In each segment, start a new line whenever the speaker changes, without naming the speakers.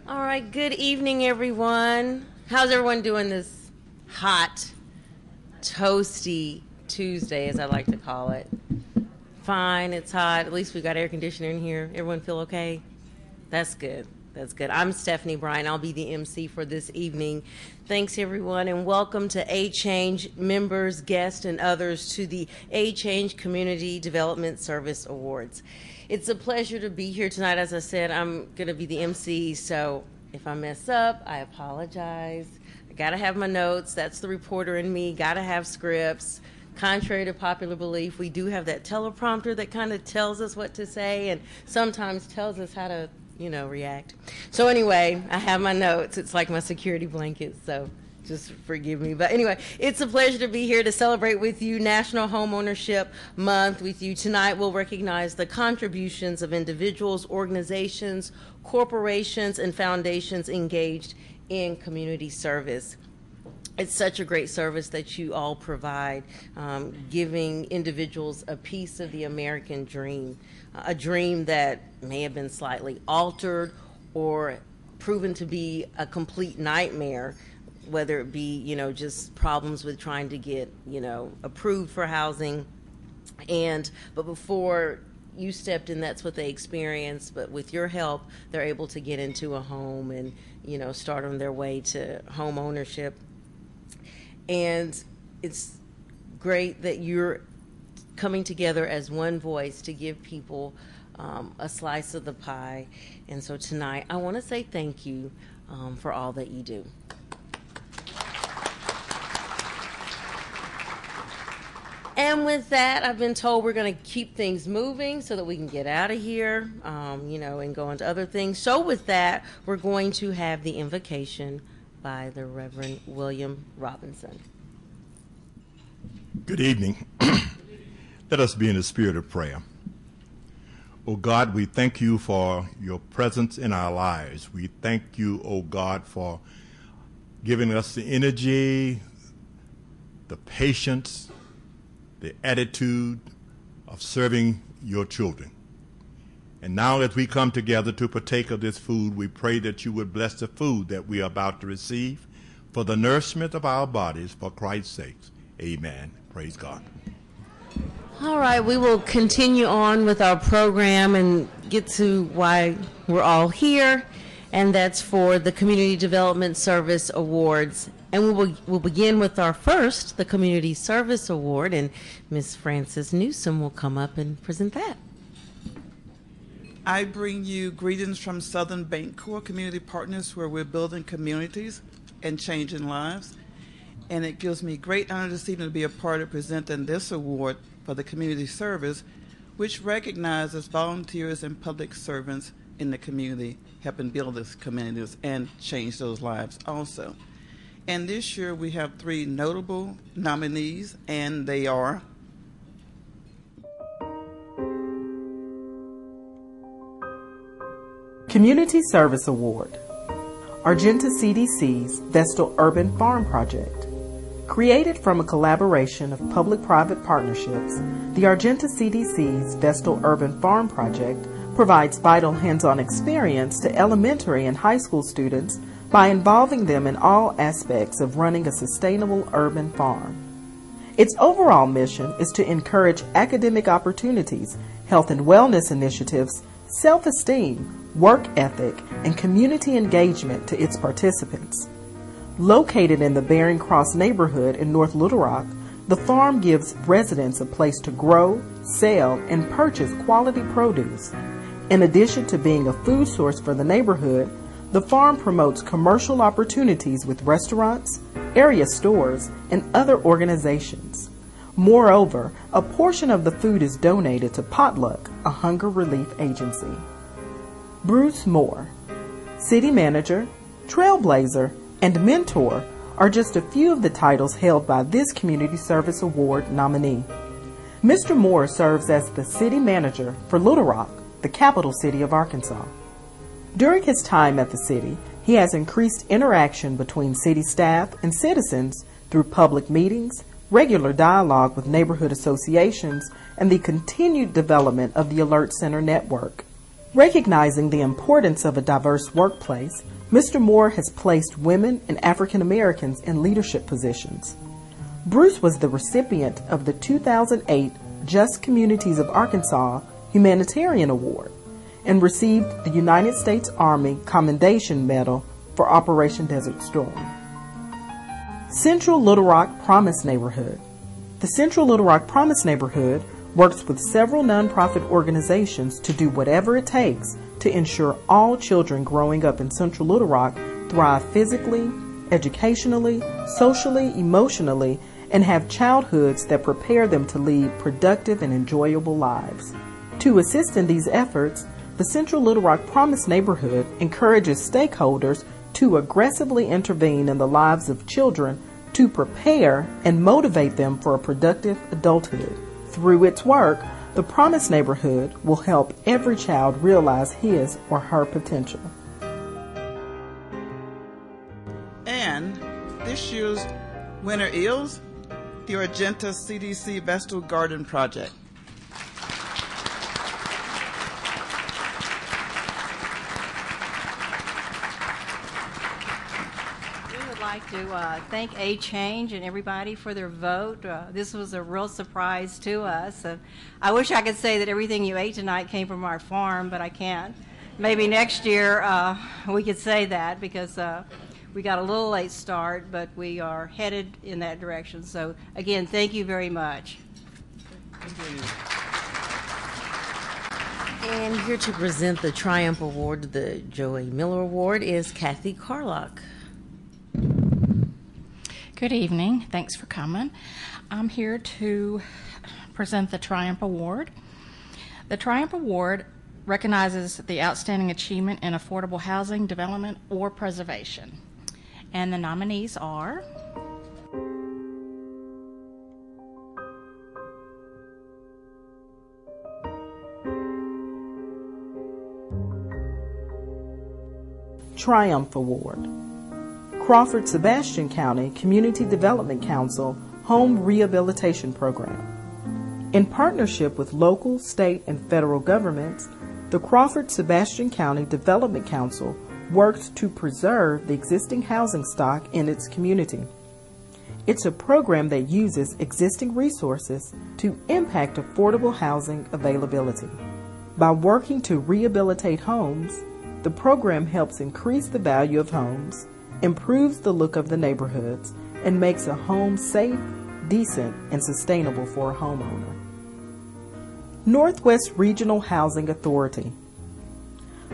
All right, good evening, everyone. How's everyone doing this hot, toasty Tuesday, as I like to call it? Fine, it's hot. At least we got air conditioner in here. Everyone feel okay? That's good. That's good. I'm Stephanie Bryan. I'll be the MC for this evening. Thanks, everyone, and welcome to ACHANGE members, guests, and others to the ACHANGE Community Development Service Awards. It's a pleasure to be here tonight. As I said, I'm going to be the MC, so if I mess up, I apologize. I got to have my notes. That's the reporter in me. Got to have scripts. Contrary to popular belief, we do have that teleprompter that kind of tells us what to say and sometimes tells us how to, react. So anyway, I have my notes. It's like my security blanket, so just forgive me. But anyway, it's a pleasure to be here to celebrate with you National Homeownership Month with you. Tonight we'll recognize the contributions of individuals, organizations, corporations, and foundations engaged in community service. It's such a great service that you all provide, giving individuals a piece of the American dream, a dream that may have been slightly altered or proven to be a complete nightmare, whether it be, just problems with trying to get, approved for housing. But before you stepped in, that's what they experienced. But with your help, they're able to get into a home and, start on their way to home ownership. And it's great that you're coming together as one voice to give people a slice of the pie. And so tonight, I want to say thank you for all that you do. And with that, I've been told we're going to keep things moving so that we can get out of here, and go into other things. So with that, we're going to have the invocation by the Reverend William Robinson.
Good evening. Let us be in the spirit of prayer. Oh God, we thank you for your presence in our lives. We thank you, oh God, for giving us the energy, the patience, the attitude of serving your children. And now as we come together to partake of this food, we pray that you would bless the food that we are about to receive for the nourishment of our bodies for Christ's sake. Amen. Praise God.
All right, we will continue on with our program and get to why we're all here, and that's for the Community Development Service Awards. And we'll begin with our first, the Community Service Award, and Ms. Frances Newsom will come up and present that.
I bring you greetings from Southern Bancorp Community Partners, where we're building communities and changing lives. And it gives me great honor this evening to be a part of presenting this award for the community service, which recognizes volunteers and public servants in the community, helping build these communities and change those lives also. And this year we have 3 notable nominees, and they are
Community Service Award, Argenta CDC's Vestal Urban Farm Project. Created from a collaboration of public-private partnerships, the Argenta CDC's Vestal Urban Farm Project provides vital hands-on experience to elementary and high school students by involving them in all aspects of running a sustainable urban farm. Its overall mission is to encourage academic opportunities, health and wellness initiatives, self-esteem, work ethic, and community engagement to its participants. Located in the Bering Cross neighborhood in North Little Rock, the farm gives residents a place to grow, sell, and purchase quality produce. In addition to being a food source for the neighborhood, the farm promotes commercial opportunities with restaurants, area stores, and other organizations. Moreover, a portion of the food is donated to Potluck, a hunger relief agency. Bruce Moore, City Manager, Trailblazer, and Mentor are just a few of the titles held by this Community Service Award nominee. Mr. Moore serves as the City Manager for Little Rock, the capital city of Arkansas. During his time at the city, he has increased interaction between city staff and citizens through public meetings, regular dialogue with neighborhood associations, and the continued development of the Alert Center network. Recognizing the importance of a diverse workplace, Mr. Moore has placed women and African Americans in leadership positions. Bruce was the recipient of the 2008 Just Communities of Arkansas Humanitarian Award and received the United States Army Commendation Medal for Operation Desert Storm. Central Little Rock Promise Neighborhood. The Central Little Rock Promise Neighborhood works with several nonprofit organizations to do whatever it takes to ensure all children growing up in Central Little Rock thrive physically, educationally, socially, emotionally, and have childhoods that prepare them to lead productive and enjoyable lives. To assist in these efforts, the Central Little Rock Promise Neighborhood encourages stakeholders to aggressively intervene in the lives of children to prepare and motivate them for a productive adulthood. Through its work, the Promise Neighborhood will help every child realize his or her potential.
And this year's winner is the Argenta CDC Vestal Garden Project.
Like to thank ACHANGE and everybody for their vote. This was a real surprise to us. I wish I could say that everything you ate tonight came from our farm, but I can't. Maybe next year we could say that because we got a little late start, but we are headed in that direction. So again, thank you very much.
And here to present the Triumph Award, the Joe A. Miller Award, is Kathy Carlock.
Good evening. Thanks for coming. I'm here to present the Triumph Award. The Triumph Award recognizes the outstanding achievement in affordable housing, development, or preservation. And the nominees are
Triumph Award. Crawford-Sebastian County Community Development Council Home Rehabilitation Program. In partnership with local, state, and federal governments, the Crawford-Sebastian County Development Council worked to preserve the existing housing stock in its community. It's a program that uses existing resources to impact affordable housing availability. By working to rehabilitate homes, the program helps increase the value of homes, improves the look of the neighborhoods, and makes a home safe, decent, and sustainable for a homeowner. Northwest Regional Housing Authority.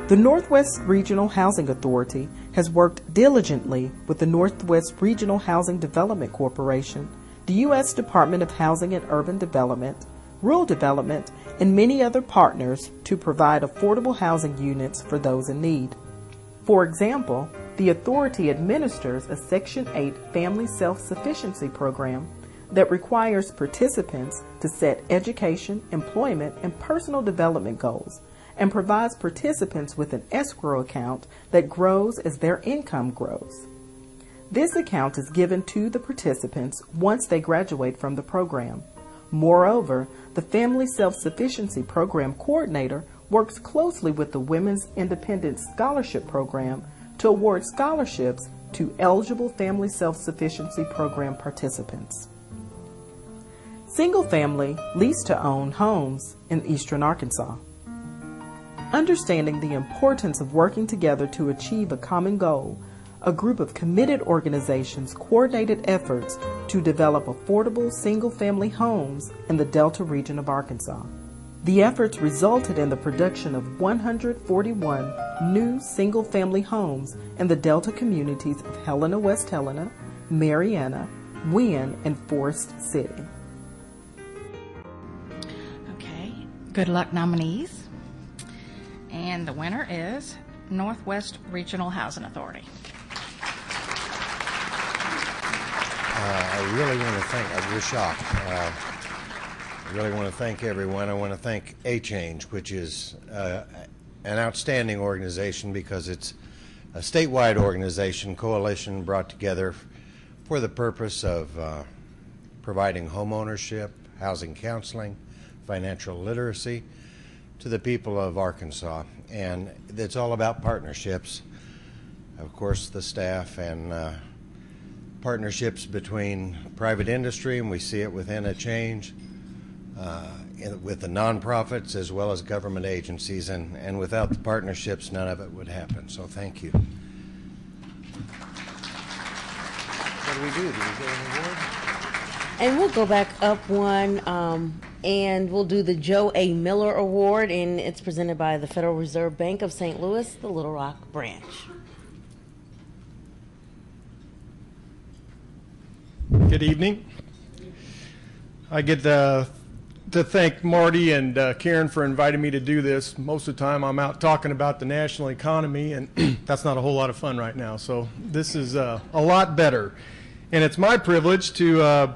The Northwest Regional Housing Authority has worked diligently with the Northwest Regional Housing Development Corporation, the U.S. Department of Housing and Urban Development, Rural Development, and many other partners to provide affordable housing units for those in need. For example, the authority administers a Section 8 Family Self-Sufficiency Program that requires participants to set education, employment, and personal development goals, and provides participants with an escrow account that grows as their income grows. This account is given to the participants once they graduate from the program. Moreover, the Family Self-Sufficiency Program Coordinator works closely with the Women's Independent Scholarship Program to award scholarships to eligible Family Self-Sufficiency Program participants. Single-family lease-to-own homes in Eastern Arkansas. Understanding the importance of working together to achieve a common goal, a group of committed organizations coordinated efforts to develop affordable single-family homes in the Delta region of Arkansas. The efforts resulted in the production of 141 new single-family homes in the Delta communities of Helena, West Helena, Marianna, Wynne, and Forest City.
okay. Good luck, nominees. And the winner is Northwest Regional Housing Authority.
I really want to thank, we're shocked. I really want to thank everyone. I want to thank ACHANGE, which is an outstanding organization because it's a statewide organization, coalition brought together for the purpose of providing home ownership, housing counseling, financial literacy to the people of Arkansas. And it's all about partnerships. Of course, the staff and partnerships between private industry, and we see it within ACHANGE, with the nonprofits as well as government agencies, and without the partnerships, none of it would happen. So thank you. What do we do? Do we get an award?
And we'll go back up one, and we'll do the Joe A. Miller Award, and it's presented by the Federal Reserve Bank of St. Louis, the Little Rock branch.
Good evening. I get to thank Marty and Karen for inviting me to do this. Most of the time I'm out talking about the national economy, and that's not a whole lot of fun right now. So this is a lot better. And it's my privilege to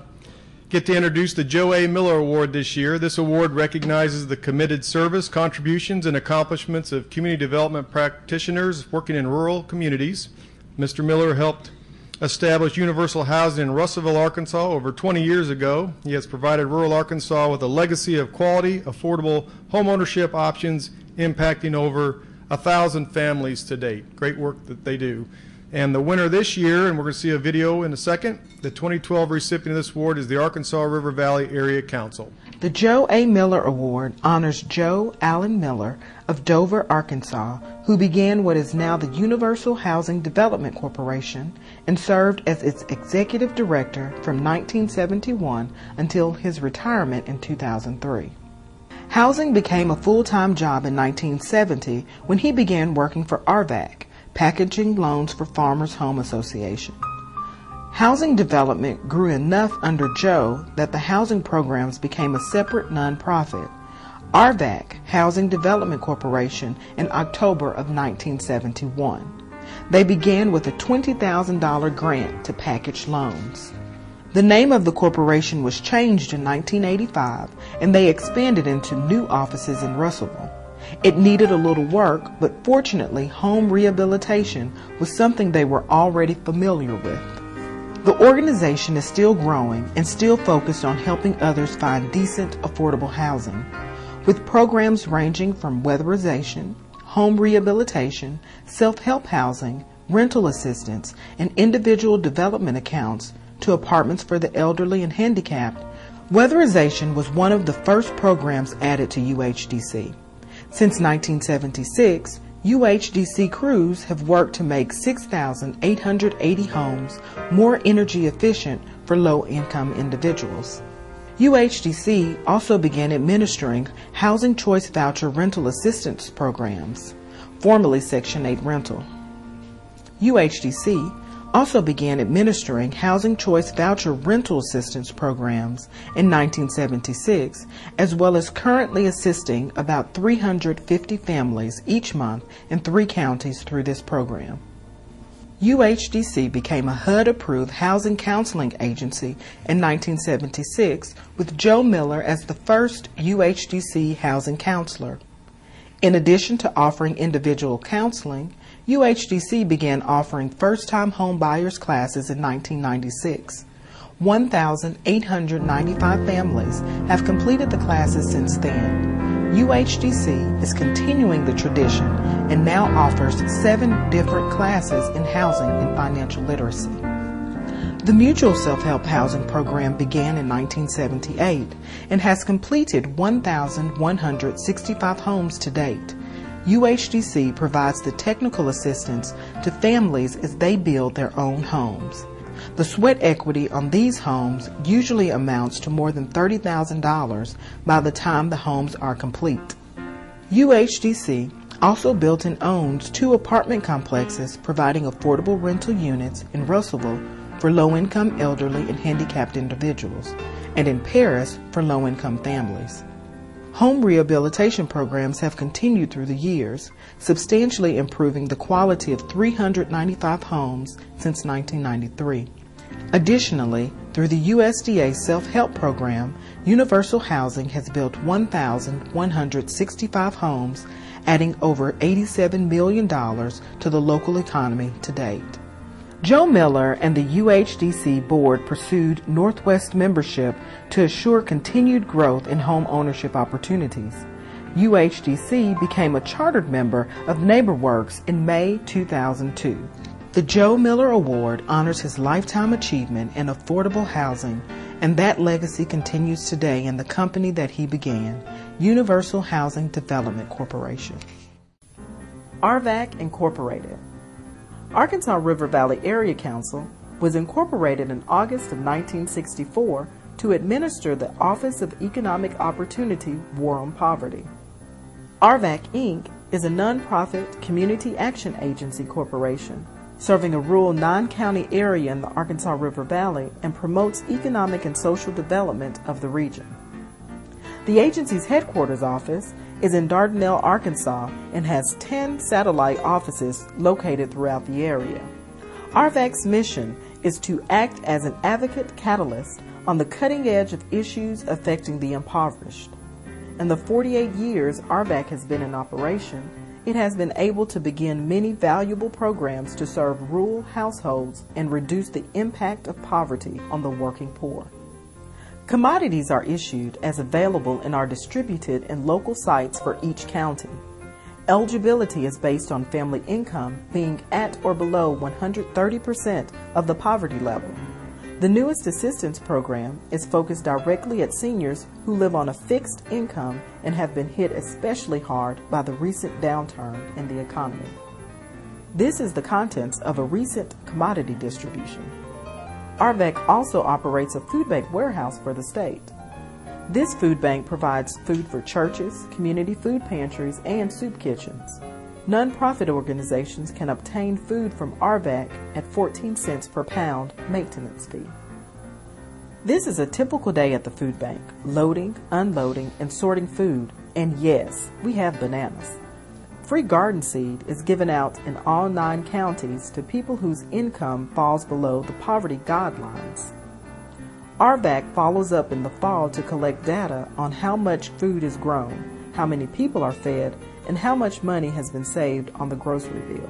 get to introduce the Joe A. Miller Award this year. This award recognizes the committed service, contributions, and accomplishments of community development practitioners working in rural communities. Mr. Miller helped establish universal housing in Russellville, Arkansas over 20 years ago. He has provided rural Arkansas with a legacy of quality, affordable homeownership options impacting over 1,000 families to date. Great work that they do. And the winner this year, and we're going to see a video in a second, the 2012 recipient of this award is the Arkansas River Valley Area Council.
The Joe A. Miller Award honors Joe Allen Miller of Dover, Arkansas, who began what is now the Universal Housing Development Corporation and served as its executive director from 1971 until his retirement in 2003. Housing became a full-time job in 1970 when he began working for ARVAC, Packaging Loans for Farmers Home Association. Housing development grew enough under Joe that the housing programs became a separate nonprofit, ARVAC Housing Development Corporation, in October of 1971. They began with a $20,000 grant to package loans. The name of the corporation was changed in 1985, and they expanded into new offices in Russellville. It needed a little work, but fortunately, home rehabilitation was something they were already familiar with. The organization is still growing and still focused on helping others find decent, affordable housing, with programs ranging from weatherization, home rehabilitation, self-help housing, rental assistance, and individual development accounts to apartments for the elderly and handicapped. Weatherization was one of the first programs added to UHDC. Since 1976, UHDC crews have worked to make 6,880 homes more energy efficient for low-income individuals. UHDC also began administering Housing Choice Voucher Rental Assistance programs, formerly Section 8 rental. UHDC also began administering Housing Choice Voucher Rental Assistance programs in 1976, as well as currently assisting about 350 families each month in 3 counties through this program. UHDC became a HUD-approved housing counseling agency in 1976 with Joe Miller as the first UHDC housing counselor. In addition to offering individual counseling, UHDC began offering first-time home buyers classes in 1996. 1,895 families have completed the classes since then. UHDC is continuing the tradition and now offers 7 different classes in housing and financial literacy. The Mutual Self-Help Housing Program began in 1978 and has completed 1,165 homes to date. UHDC provides the technical assistance to families as they build their own homes. The sweat equity on these homes usually amounts to more than $30,000 by the time the homes are complete. UHDC also built and owns 2 apartment complexes providing affordable rental units in Russellville for low-income elderly and handicapped individuals, and in Paris for low-income families. Home rehabilitation programs have continued through the years, substantially improving the quality of 395 homes since 1993. Additionally, through the USDA Self-Help Program, Universal Housing has built 1,165 homes, adding over $87 million to the local economy to date. Joe Miller and the UHDC board pursued Northwest membership to assure continued growth in home ownership opportunities. UHDC became a chartered member of NeighborWorks in May 2002. The Joe Miller Award honors his lifetime achievement in affordable housing, and that legacy continues today in the company that he began, Universal Housing Development Corporation. ARVAC Incorporated. Arkansas River Valley Area Council was incorporated in August of 1964 to administer the Office of Economic Opportunity War on Poverty. ARVAC Inc. is a nonprofit community action agency corporation serving a rural 9-county area in the Arkansas River Valley and promotes economic and social development of the region. The agency's headquarters office is in Dardanelle, Arkansas, and has 10 satellite offices located throughout the area. ARVAC's mission is to act as an advocate catalyst on the cutting edge of issues affecting the impoverished. In the 48 years ARVAC has been in operation, it has been able to begin many valuable programs to serve rural households and reduce the impact of poverty on the working poor. Commodities are issued as available and are distributed in local sites for each county. Eligibility is based on family income being at or below 130% of the poverty level. The newest assistance program is focused directly at seniors who live on a fixed income and have been hit especially hard by the recent downturn in the economy. This is the contents of a recent commodity distribution. ARVAC also operates a food bank warehouse for the state. This food bank provides food for churches, community food pantries, and soup kitchens. Nonprofit organizations can obtain food from ARVAC at 14 cents per pound maintenance fee. This is a typical day at the food bank, loading, unloading, and sorting food, and yes, we have bananas. Free garden seed is given out in all 9 counties to people whose income falls below the poverty guidelines. ARVAC follows up in the fall to collect data on how much food is grown, how many people are fed, and how much money has been saved on the grocery bill.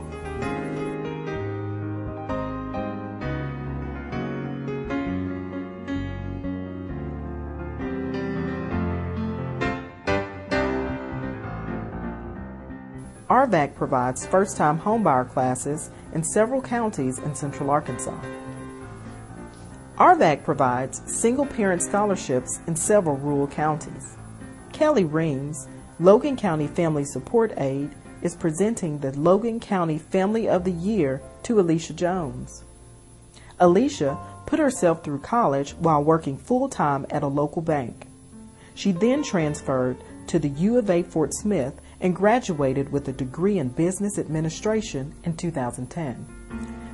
ARVAC provides first-time homebuyer classes in several counties in central Arkansas. ARVAC provides single-parent scholarships in several rural counties. Kelly Reams, Logan County Family Support Aide, is presenting the Logan County Family of the Year to Alicia Jones. Alicia put herself through college while working full-time at a local bank. She then transferred to the U of A Fort Smith and graduated with a degree in business administration in 2010.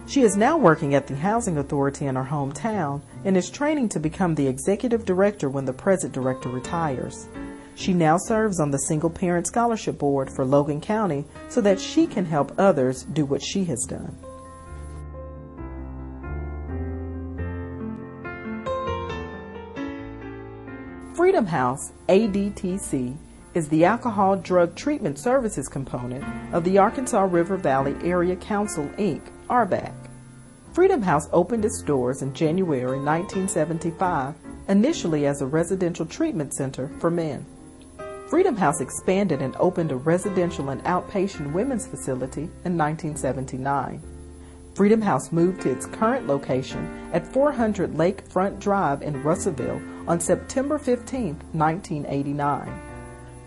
She is now working at the Housing Authority in her hometown and is training to become the executive director when the present director retires. She now serves on the Single Parent Scholarship Board for Logan County so that she can help others do what she has done. Freedom House, ADTC, is the Alcohol Drug Treatment Services component of the Arkansas River Valley Area Council, Inc., ARVAC. Freedom House opened its doors in January 1975, initially as a residential treatment center for men. Freedom House expanded and opened a residential and outpatient women's facility in 1979. Freedom House moved to its current location at 400 Lakefront Drive in Russellville on September 15, 1989.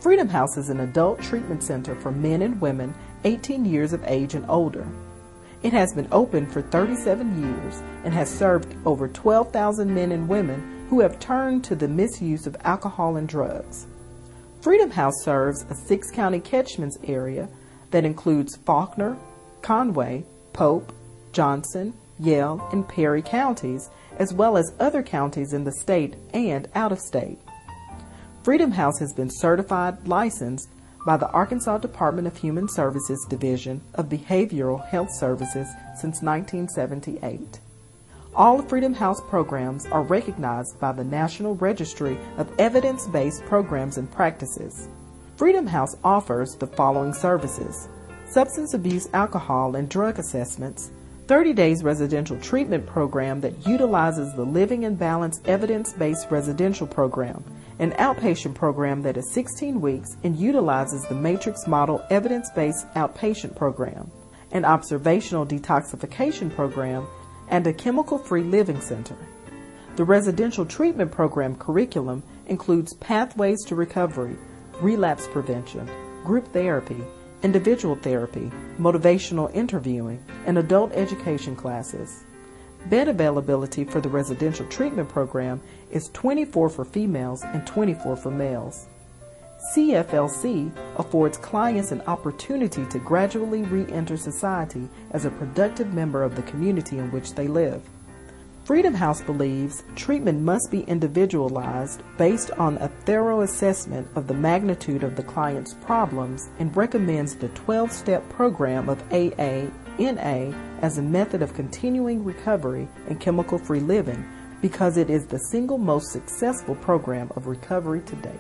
Freedom House is an adult treatment center for men and women 18 years of age and older. It has been open for 37 years and has served over 12,000 men and women who have turned to the misuse of alcohol and drugs. Freedom House serves a 6-county catchment area that includes Faulkner, Conway, Pope, Johnson, Yell, and Perry counties, as well as other counties in the state and out of state. Freedom House has been certified licensed by the Arkansas Department of Human Services Division of Behavioral Health Services since 1978. All Freedom House programs are recognized by the National Registry of Evidence-Based Programs and Practices. Freedom House offers the following services: substance abuse, alcohol, and drug assessments, 30 days residential treatment program that utilizes the Living and Balanced Evidence-Based Residential Program, an outpatient program that is 16 weeks and utilizes the Matrix Model evidence-based outpatient program, an observational detoxification program, and a chemical-free living center. The residential treatment program curriculum includes pathways to recovery, relapse prevention, group therapy, individual therapy, motivational interviewing, and adult education classes. Bed availability for the residential treatment program is 24 for females and 24 for males. CFLC affords clients an opportunity to gradually re-enter society as a productive member of the community in which they live. Freedom House believes treatment must be individualized based on a thorough assessment of the magnitude of the client's problems and recommends the 12-step program of AA-NA as a method of continuing recovery and chemical-free living because it is the single most successful program of recovery to date.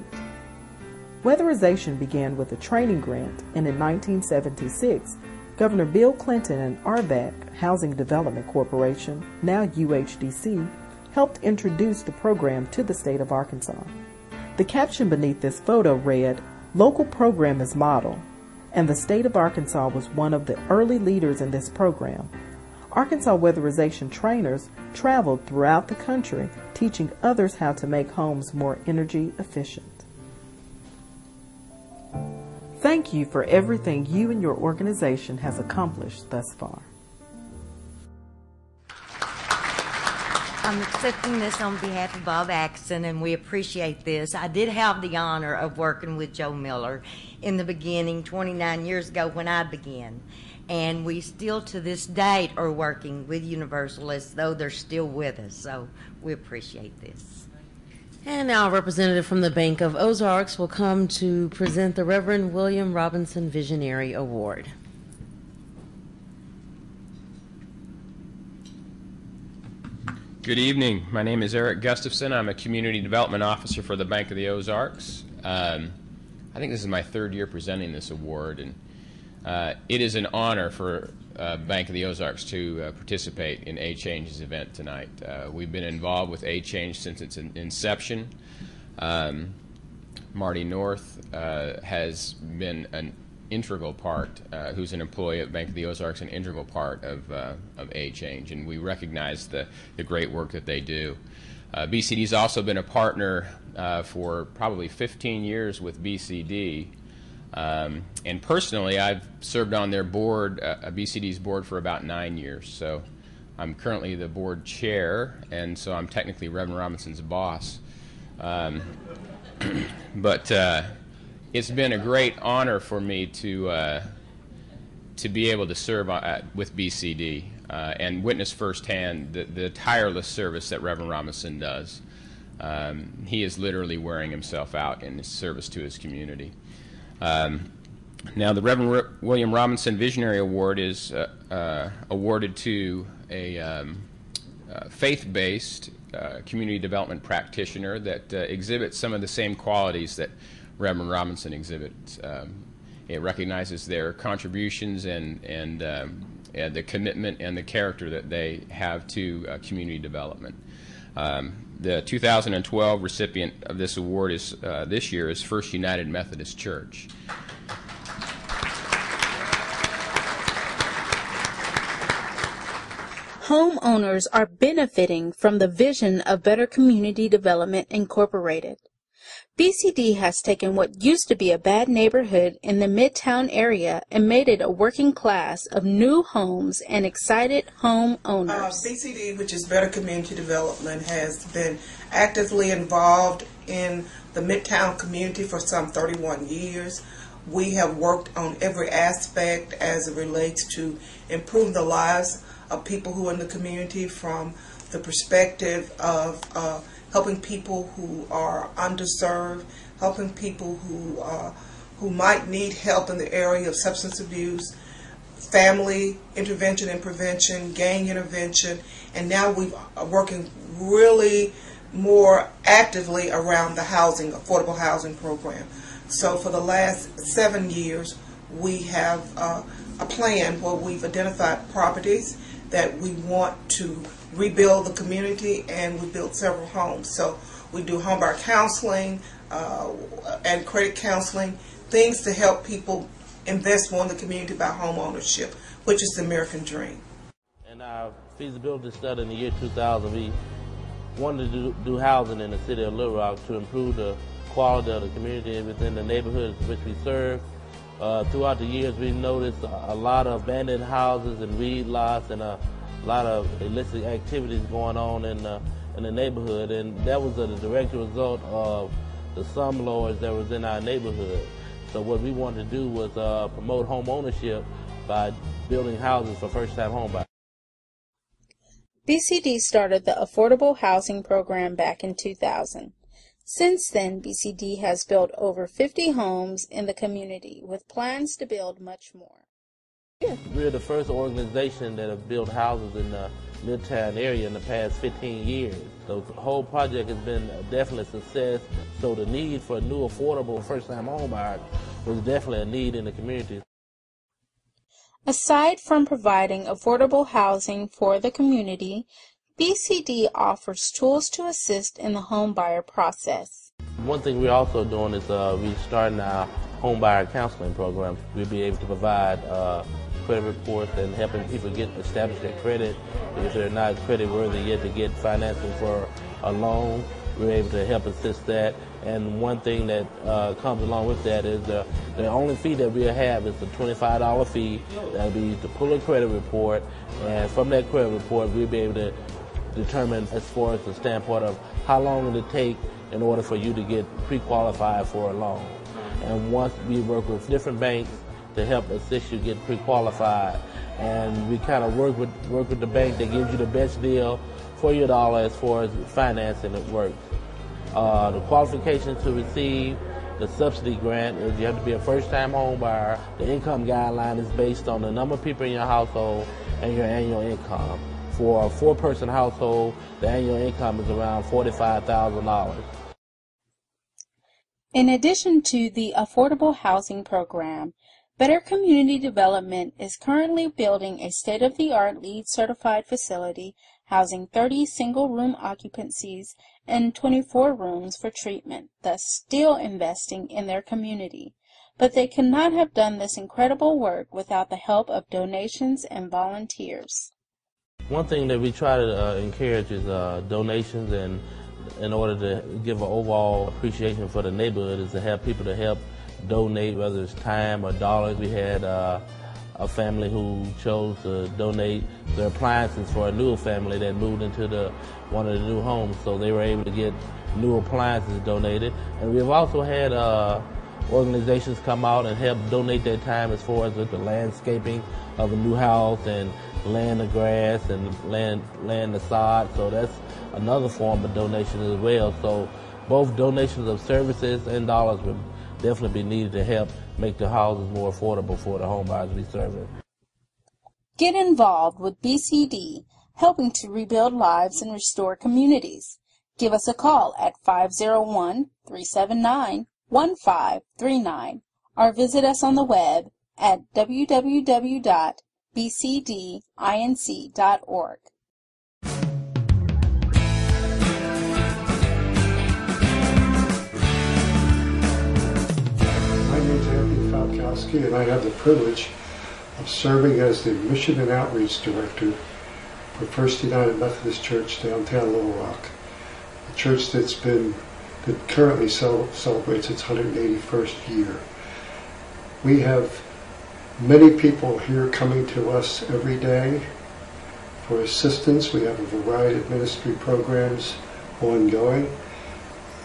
Weatherization began with a training grant, and in 1976, Governor Bill Clinton and RVAC, Housing Development Corporation, now UHDC, helped introduce the program to the state of Arkansas. The caption beneath this photo read, "Local program is model," and the state of Arkansas was one of the early leaders in this program. Arkansas weatherization trainers traveled throughout the country teaching others how to make homes more energy efficient. Thank you for everything you and your organization has accomplished thus far.
I'm accepting this on behalf of Bob Axon, and we appreciate this. I did have the honor of working with Joe Miller in the beginning 29 years ago when I began. And we still to this date are working with Universalists, though they're still with us. So we appreciate this.
And now a representative from the Bank of Ozarks will come to present the Reverend William Robinson Visionary Award.
Good evening. My name is Eric Gustafson. I'm a Community Development Officer for the Bank of the Ozarks. I think this is my third year presenting this award, and it is an honor for Bank of the Ozarks to participate in ACHANGE's event tonight. We've been involved with ACHANGE since its inception. Marty North has been an integral part, who's an employee at Bank of the Ozarks, an integral part of ACHANGE, and we recognize the great work that they do. BCD's also been a partner for probably 15 years with BCD. And personally, I've served on their board, BCD's board, for about 9 years. So I'm currently the board chair, and so I'm technically Reverend Robinson's boss. But it's been a great honor for me to be able to serve with BCD and witness firsthand the tireless service that Reverend Robinson does. He is literally wearing himself out in his service to his community. Now, the Reverend William Robinson Visionary Award is awarded to a faith-based community development practitioner that exhibits some of the same qualities that Reverend Robinson exhibits. It recognizes their contributions and the commitment and the character that they have to community development. The 2012 recipient of this award is this year is First United Methodist Church.
Homeowners are benefiting from the vision of Better Community Development Incorporated. BCD has taken what used to be a bad neighborhood in the Midtown area and made it a working class of new homes and excited homeowners.
BCD, which is Better Community Development, has been actively involved in the Midtown community for some 31 years. We have worked on every aspect as it relates to improving the lives of people who are in the community, from the perspective of helping people who are underserved, helping people who might need help in the area of substance abuse, family intervention and prevention, gang intervention, and now we are working really more actively around the housing, affordable housing program. So for the last 7 years, we have a plan where we've identified properties that we want to rebuild the community, and we built several homes. So We do homebuyer counseling and credit counseling, things to help people invest more in the community by home ownership, which is the American dream.
In our feasibility study in the year 2000, we wanted to do housing in the city of Little Rock to improve the quality of the community within the neighborhoods which we serve. Throughout the years, we've noticed a lot of abandoned houses and weed lots and a lot of illicit activities going on in the neighborhood, and that was a direct result of the slumlords that was in our neighborhood. So what we wanted to do was promote home ownership by building houses for first-time homebuyers.
BCD started the Affordable Housing Program back in 2000. Since then, BCD has built over 50 homes in the community with plans to build much more.
We're the first organization that have built houses in the Midtown area in the past 15 years. So the whole project has been definitely a success. So the need for new affordable first-time homebuyers was definitely a need in the community.
Aside from providing affordable housing for the community, BCD offers tools to assist in the homebuyer process.
One thing we're also doing is we're starting our homebuyer counseling program. We'll be able to provide credit reports and helping people establish their credit. If they're not credit worthy yet to get financing for a loan, we're able to help assist that. And one thing that comes along with that is the only fee that we'll have is the $25 fee. That'll be to pull a credit report, and from that credit report, we'll be able to determine as far as the standpoint of how long it'll take in order for you to get pre-qualified for a loan. And once we work with different banks to help assist you get pre-qualified, and we kind of work with the bank that gives you the best deal for your dollar as far as financing it works. The qualifications to receive the subsidy grant is you have to be a first-time home buyer. The income guideline is based on the number of people in your household and your annual income. For a four-person household, the annual income is around $45,000.
In addition to the Affordable Housing Program, Better Community Development is currently building a state-of-the-art LEED certified facility housing 30 single-room occupancies and 24 rooms for treatment, thus still investing in their community. But they could not have done this incredible work without the help of donations and volunteers.
One thing that we try to encourage is donations, and in order to give an overall appreciation for the neighborhood is to have people to help donate, whether it's time or dollars. We had a family who chose to donate their appliances for a new family that moved into one of the new homes, so they were able to get new appliances donated. And we've also had organizations come out and help donate their time as far as with the landscaping of a new house and laying the grass and laying the sod. So that's another form of donation as well. So both donations of services and dollars would definitely be needed to help make the houses more affordable for the home buyers we serve.
Get involved with BCD, helping to rebuild lives and restore communities. Give us a call at 501-379-1539 or visit us on the web at www.bcdinc.org.
My name is Anthony Falkowski, and I have the privilege of serving as the Mission and Outreach Director for First United Methodist Church downtown Little Rock, a church that currently celebrates its 181st year. We have many people here coming to us every day for assistance. We have a variety of ministry programs ongoing,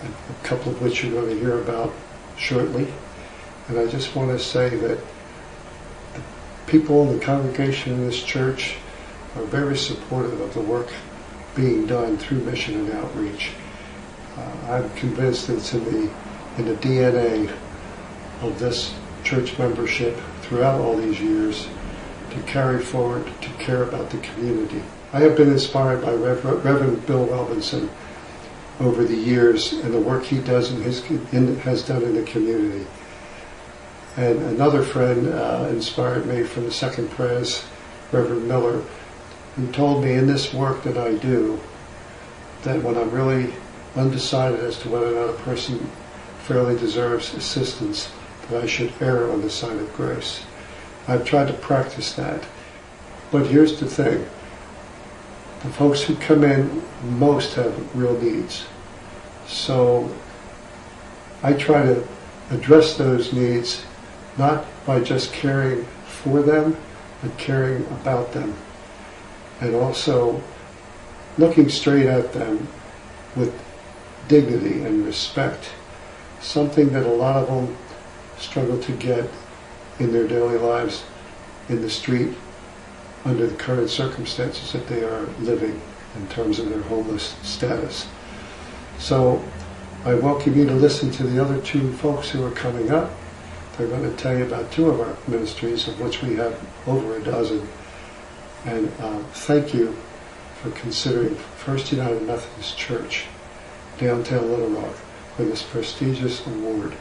a couple of which you're going to hear about shortly. And I just want to say that the people in the congregation in this church are very supportive of the work being done through Mission and Outreach. I'm convinced that it's in the DNA of this church membership throughout all these years to carry forward, to care about the community. I have been inspired by Reverend Bill Robinson over the years and the work he does has done in the community. And another friend inspired me from the Second Pres, Reverend Miller, who told me in this work that I do, that when I'm really undecided as to whether or not a person fairly deserves assistance, that I should err on the side of grace. I've tried to practice that. But here's the thing. The folks who come in, most have real needs. So I try to address those needs not by just caring for them, but caring about them. And also looking straight at them with dignity and respect, something that a lot of them struggle to get in their daily lives in the street under the current circumstances that they are living in terms of their homeless status. So I welcome you to listen to the other two folks who are coming up. They're going to tell you about two of our ministries, of which we have over a dozen. And thank you for considering First United Methodist Church, downtown Little Rock, for this prestigious award.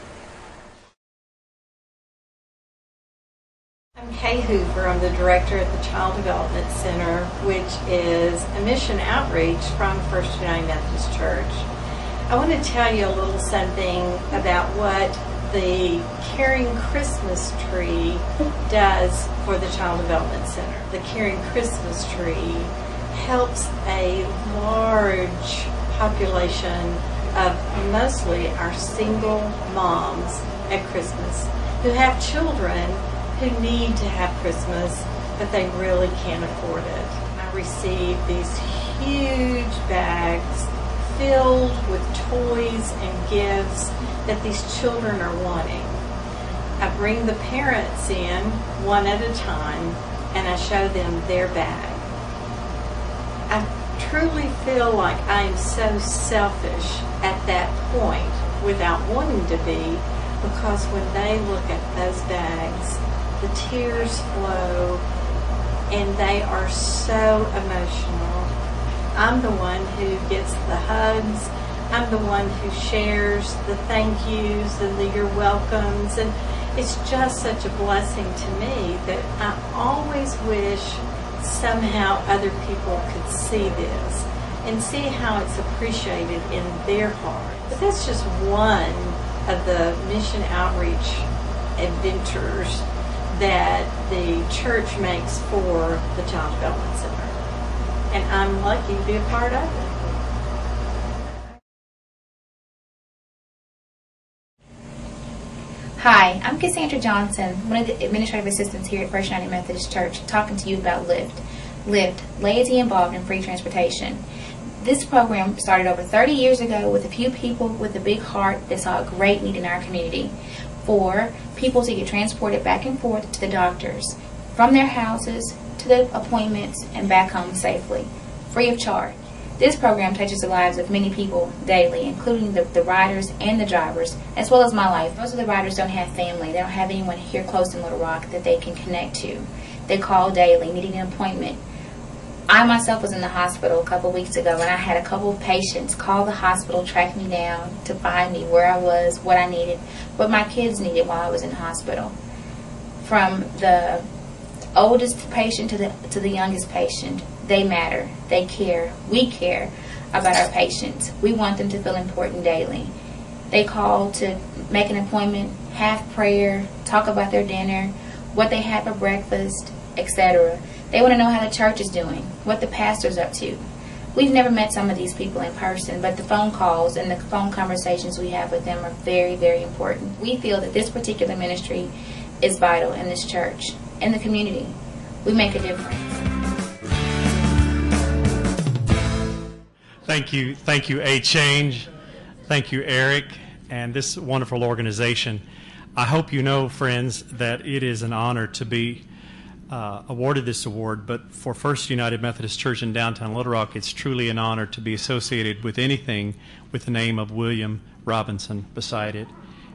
I'm Kay Hoover. I'm the director at the Child Development Center, which is a mission outreach from First United Methodist Church. I want to tell you a little something about what the Caring Christmas Tree does for the Child Development Center. The Caring Christmas Tree helps a large population of mostly our single moms at Christmas who have children who need to have Christmas, but they really can't afford it. I receive these huge bags filled with toys and gifts that these children are wanting. I bring the parents in one at a time and I show them their bag. I truly feel like I am so selfish at that point without wanting to be, because when they look at those bags, the tears flow and they are so emotional. I'm the one who gets the hugs. I'm the one who shares the thank yous and the you're welcomes, and it's just such a blessing to me that I always wish somehow other people could see this and see how it's appreciated in their heart. But that's just one of the mission outreach adventures that the church makes for the Child Development Center. And I'm lucky to be a part of it.
Hi, I'm Cassandra Johnson, one of the administrative assistants here at First United Methodist Church, talking to you about LIFT. LIFT, Laity Involved in Free Transportation. This program started over 30 years ago with a few people with a big heart that saw a great need in our community for people to get transported back and forth to the doctors, from their houses to the appointments and back home safely, free of charge. This program touches the lives of many people daily, including the riders and the drivers, as well as my life. Most of the riders don't have family. They don't have anyone here close in Little Rock that they can connect to. They call daily, needing an appointment. I myself was in the hospital a couple weeks ago, and I had a couple of patients call the hospital, track me down to find me where I was, what I needed, what my kids needed while I was in hospital. From the oldest patient to the youngest patient, they matter, they care, we care about our patients. We want them to feel important daily. They call to make an appointment, have prayer, talk about their dinner, what they had for breakfast, etc. They want to know how the church is doing, what the pastor's up to. We've never met some of these people in person, but the phone calls and the phone conversations we have with them are very, very important. We feel that this particular ministry is vital in this church, in the community. We make a difference.
Thank you, ACHANGE. Thank you, Eric, and this wonderful organization. I hope you know, friends, that it is an honor to be awarded this award, but for First United Methodist Church in downtown Little Rock, it's truly an honor to be associated with anything with the name of William Robinson beside it.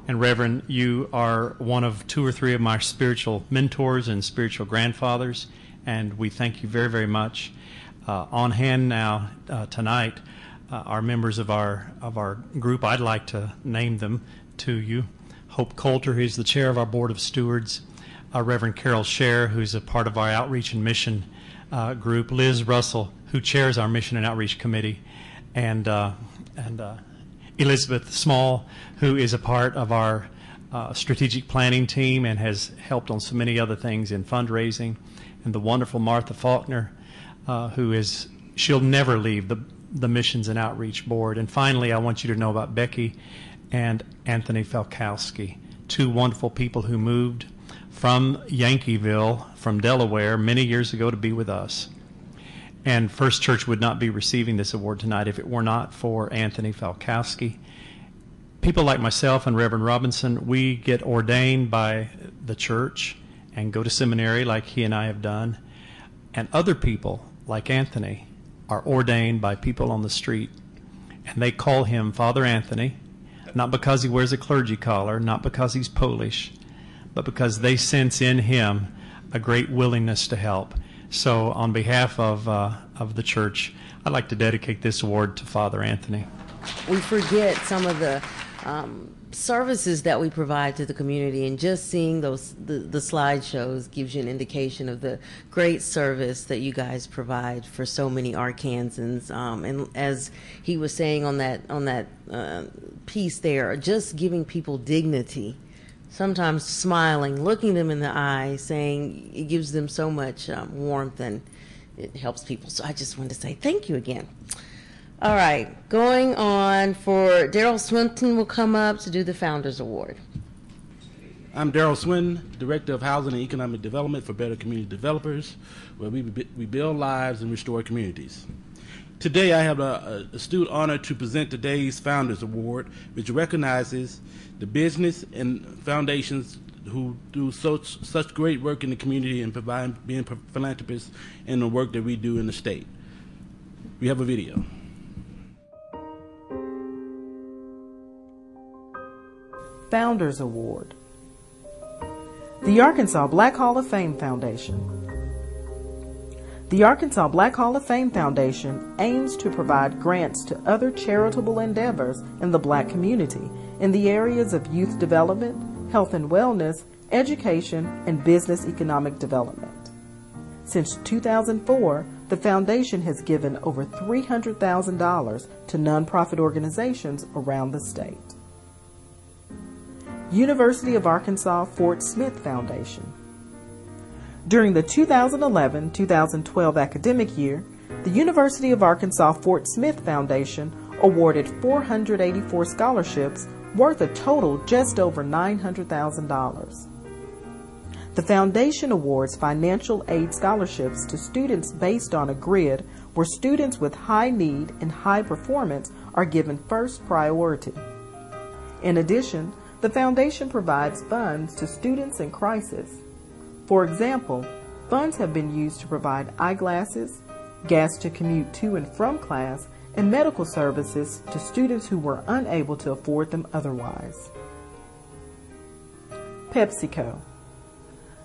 And Reverend, you are one of 2 or 3 of my spiritual mentors and spiritual grandfathers, and we thank you very, very much. On hand now tonight are members of our group. I'd like to name them to you. Hope Coulter, who's the chair of our Board of Stewards. Reverend Carol Scher, who's a part of our Outreach and Mission group. Liz Russell, who chairs our Mission and Outreach Committee. And Elizabeth Small, who is a part of our strategic planning team and has helped on so many other things in fundraising, and the wonderful Martha Faulkner, she'll never leave the Missions and Outreach Board. And finally, I want you to know about Becky and Anthony Falkowski, two wonderful people who moved from Yankeeville, from Delaware, many years ago to be with us. And First Church would not be receiving this award tonight if it were not for Anthony Falkowski. People like myself and Reverend Robinson, we get ordained by the church and go to seminary like he and I have done. And other people, like Anthony, are ordained by people on the street. And they call him Father Anthony, not because he wears a clergy collar, not because he's Polish, but because they sense in him a great willingness to help. So on behalf of the church, I'd like to dedicate this award to Father Anthony.
We forget some of the services that we provide to the community, and just seeing the slideshows gives you an indication of the great service that you guys provide for so many Arkansans. And as he was saying on that piece there, just giving people dignity, sometimes smiling, looking them in the eye, saying it gives them so much warmth, and it helps people. So I just wanted to say thank you again. All right, going on, for Daryl Swinton will come up to do the Founders Award.
I'm Daryl Swinton, Director of Housing and Economic Development for Better Community Developers, where we build lives and restore communities. Today I have a astute honor to present today's Founders Award, which recognizes the business and foundations who do such great work in the community and being philanthropists in the work that we do in the state. We have a video.
Founders Award. The Arkansas Black Hall of Fame Foundation. The Arkansas Black Hall of Fame Foundation aims to provide grants to other charitable endeavors in the black community in the areas of youth development, health and wellness, education, and business economic development. Since 2004, the foundation has given over $300,000 to nonprofit organizations around the state. University of Arkansas Fort Smith Foundation. During the 2011-2012 academic year, the University of Arkansas Fort Smith Foundation awarded 484 scholarships worth a total just over $900,000. The foundation awards financial aid scholarships to students based on a grid where students with high need and high performance are given first priority. In addition, the foundation provides funds to students in crisis. For example, funds have been used to provide eyeglasses, gas to commute to and from class, and medical services to students who were unable to afford them otherwise. PepsiCo.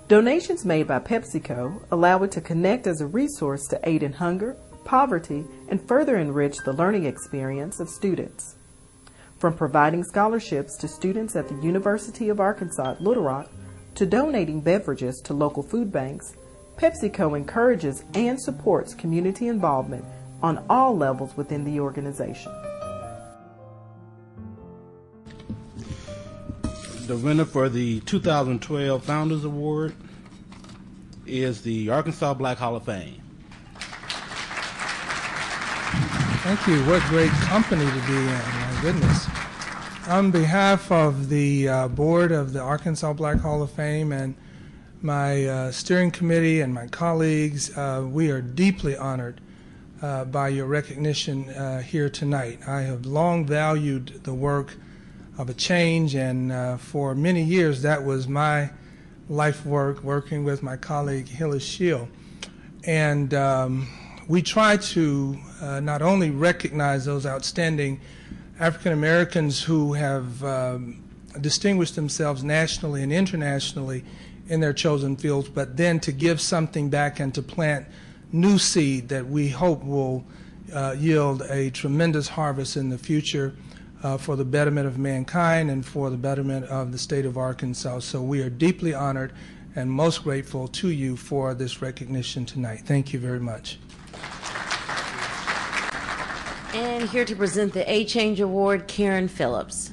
Donations made by PepsiCo allow it to connect as a resource to aid in hunger, poverty, and further enrich the learning experience of students. From providing scholarships to students at the University of Arkansas at Little Rock to donating beverages to local food banks, PepsiCo encourages and supports community involvement on all levels within the organization.
The winner for the 2012 Founders Award is the Arkansas Black Hall of Fame.
Thank you. What great company to be in. My goodness. On behalf of the board of the Arkansas Black Hall of Fame and my steering committee and my colleagues, we are deeply honored by your recognition here tonight. I have long valued the work of ACHANGE, and for many years that was my life work, working with my colleague Hillis Shield. And we try to not only recognize those outstanding African Americans who have distinguished themselves nationally and internationally in their chosen fields, but then to give something back and to plant new seed that we hope will yield a tremendous harvest in the future for the betterment of mankind and for the betterment of the state of Arkansas. So we are deeply honored and most grateful to you for this recognition tonight. Thank you very much.
And here to present the ACHANGE Award, Karen Phillips.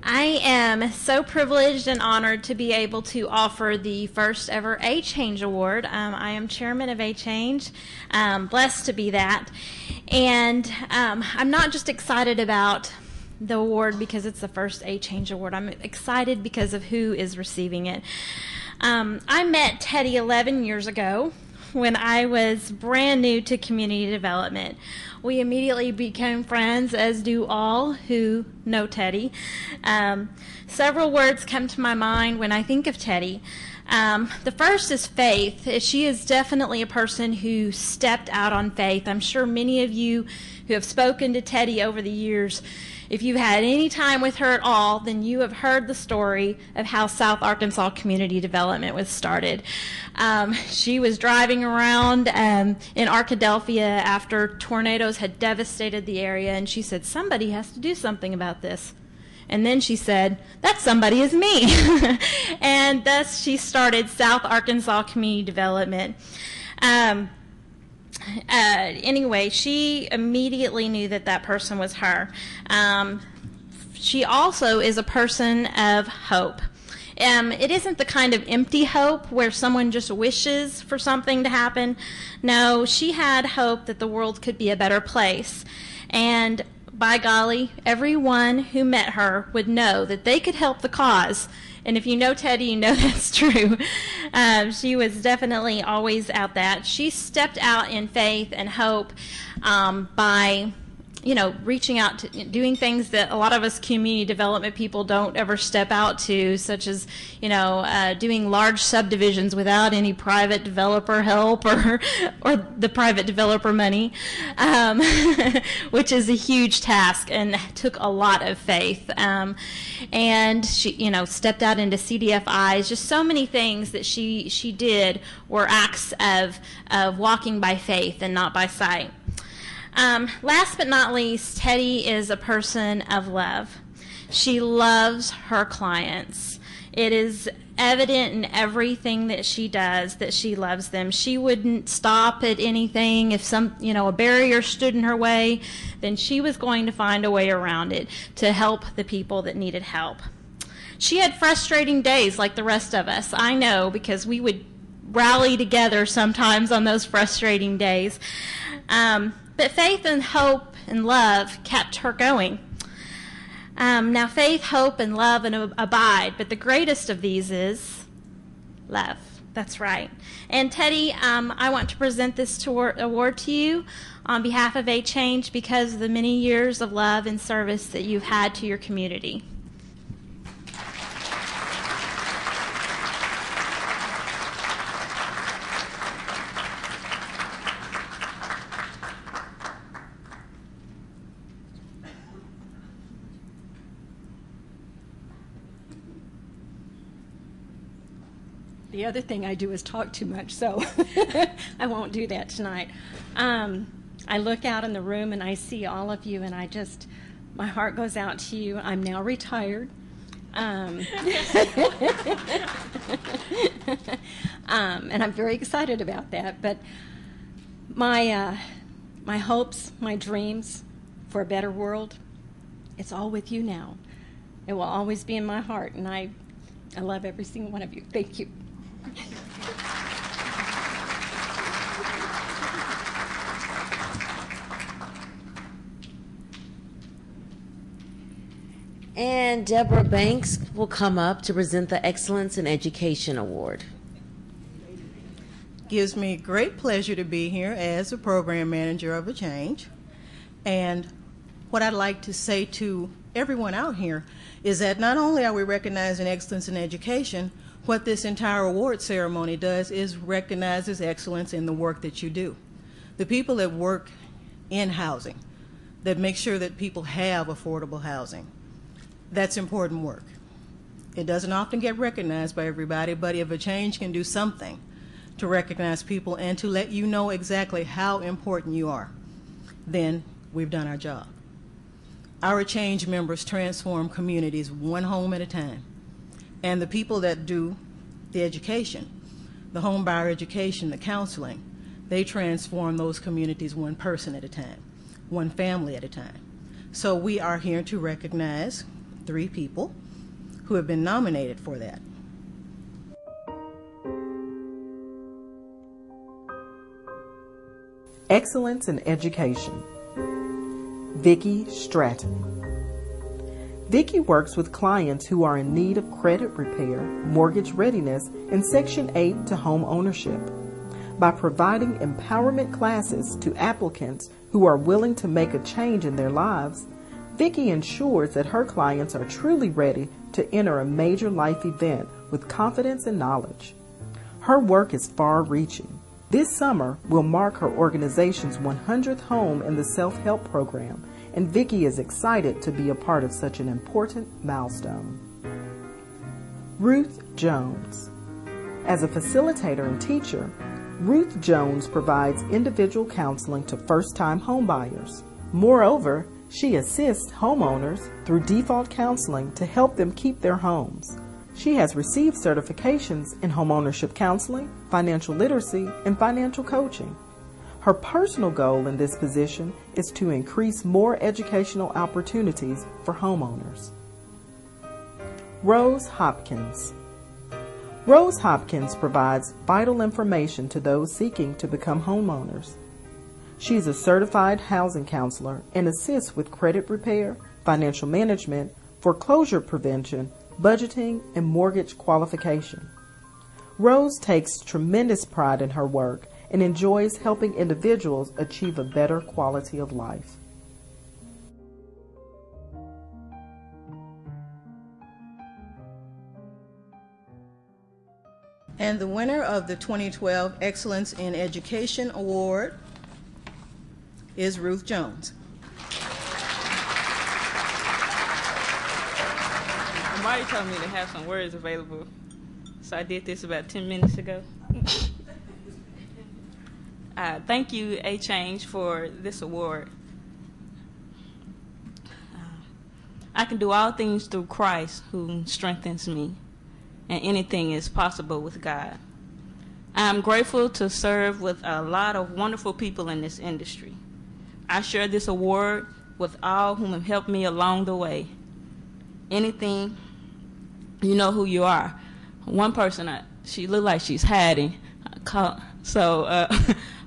I am so privileged and honored to be able to offer the first ever ACHANGE Award. I am chairman of ACHANGE, blessed to be that. And I'm not just excited about the award because it's the first ACHANGE Award. I'm excited because of who is receiving it. I met Teddy 11 years ago when I was brand new to community development. We immediately became friends, as do all who know Teddy. Several words come to my mind when I think of Teddy. The first is faith. She is definitely a person who stepped out on faith. I'm sure many of you who have spoken to Teddy over the years, if you've had any time with her at all, then you have heard the story of how South Arkansas Community Development was started. She was driving around in Arkadelphia after tornadoes had devastated the area, and she said, somebody has to do something about this. And then she said, that somebody is me. And thus she started South Arkansas Community Development. Anyway, she immediately knew that that person was her. She also is a person of hope. It isn't the kind of empty hope where someone just wishes for something to happen. No, she had hope that the world could be a better place. And by golly, everyone who met her would know that they could help the cause. And if you know Teddy, you know that's true. She was definitely always out that. She stepped out in faith and hope by, reaching out to doing things that a lot of us community development people don't ever step out to, such as, doing large subdivisions without any private developer help or the private developer money, which is a huge task and took a lot of faith. And she, stepped out into CDFIs. Just so many things that she did were acts of walking by faith and not by sight. Last but not least, Teddy is a person of love. She loves her clients. It is evident in everything that she does that she loves them. She wouldn't stop at anything. If a barrier stood in her way, then she was going to find a way around it to help the people that needed help. She had frustrating days like the rest of us. I know, because we would rally together sometimes on those frustrating days. But faith and hope and love kept her going. Now, faith, hope, and love and abide, but the greatest of these is love. That's right. And Teddy, I want to present this award to you on behalf of ACHANGE because of the many years of love and service that you've had to your community.
The other thing I do is talk too much, so I won't do that tonight. I look out in the room and I see all of you, and my heart goes out to you. I'm now retired. And I'm very excited about that. But my hopes, my dreams for a better world, it's all with you now. It will always be in my heart, and I love every single one of you. Thank you.
And Deborah Banks will come up to present the Excellence in Education Award.
Gives me great pleasure to be here as the program manager of ACHANGE. And what I'd like to say to everyone out here is that not only are we recognizing excellence in education, what this entire award ceremony does is recognizes excellence in the work that you do. The people that work in housing, that make sure that people have affordable housing, that's important work. It doesn't often get recognized by everybody, but if ACHANGE can do something to recognize people and to let you know exactly how important you are, then we've done our job. Our ACHANGE members transform communities one home at a time. And the people that do the education, the home buyer education, the counseling, they transform those communities one person at a time. one family at a time. So we are here to recognize 3 people who have been nominated for that.
Excellence in Education. Vicki Stratton. Vicki works with clients who are in need of credit repair, mortgage readiness, and Section 8 to home ownership. By providing empowerment classes to applicants who are willing to make a change in their lives, Vicki ensures that her clients are truly ready to enter a major life event with confidence and knowledge. Her work is far-reaching. This summer will mark her organization's 100th home in the self-help program, and Vicki is excited to be a part of such an important milestone. Ruth Jones. As a facilitator and teacher, Ruth Jones provides individual counseling to first-time homebuyers. Moreover, she assists homeowners through default counseling to help them keep their homes. She has received certifications in homeownership counseling, financial literacy, and financial coaching. Her personal goal in this position is to increase more educational opportunities for homeowners. Rose Hopkins. Rose Hopkins provides vital information to those seeking to become homeowners. She is a certified housing counselor and assists with credit repair, financial management, foreclosure prevention, budgeting, and mortgage qualification. Rose takes tremendous pride in her work and enjoys helping individuals achieve a better quality of life.
And the winner of the 2012 Excellence in Education Award is Ruth Jones.
Marty told me to have some words available, so I did this about 10 minutes ago. Thank you, ACHANGE, for this award. I can do all things through Christ who strengthens me, and anything is possible with God. I am grateful to serve with a lot of wonderful people in this industry. I share this award with all whom have helped me along the way. Anything, you know who you are. One person, she looked like she's hiding, so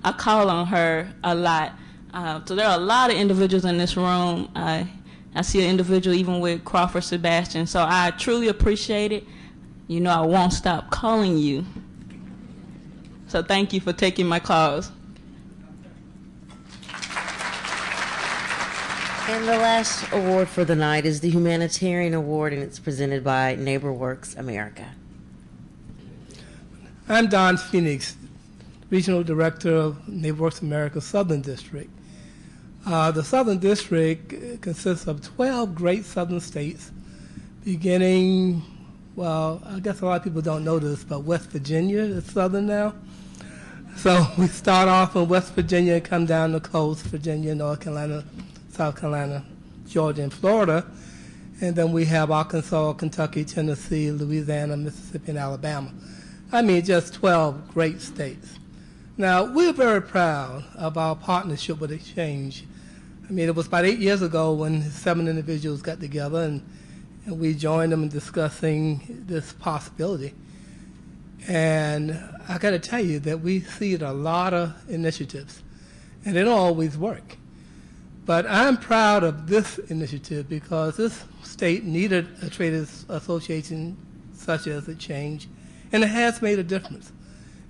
I call on her a lot. So there are a lot of individuals in this room. I see an individual even with Crawford Sebastian, so I truly appreciate it. You know I won't stop calling you. So thank you for taking my calls.
And the last award for the night is the Humanitarian Award, and it's presented by NeighborWorks America.
I'm Don Phoenix, Regional Director of NeighborWorks America Southern District. The Southern District consists of 12 great southern states, beginning, well, I guess a lot of people don't know this, but West Virginia is southern now. So we start off in West Virginia and come down the coast, Virginia, North Carolina, South Carolina, Georgia, and Florida. And then we have Arkansas, Kentucky, Tennessee, Louisiana, Mississippi, and Alabama. I mean, just 12 great states. Now, we're very proud of our partnership with ACHANGE. I mean, it was about 8 years ago when 7 individuals got together and we joined them in discussing this possibility. And I got to tell you that we see a lot of initiatives, and they don't always work. But I'm proud of this initiative because this state needed a trade association such as ACHANGE, and it has made a difference.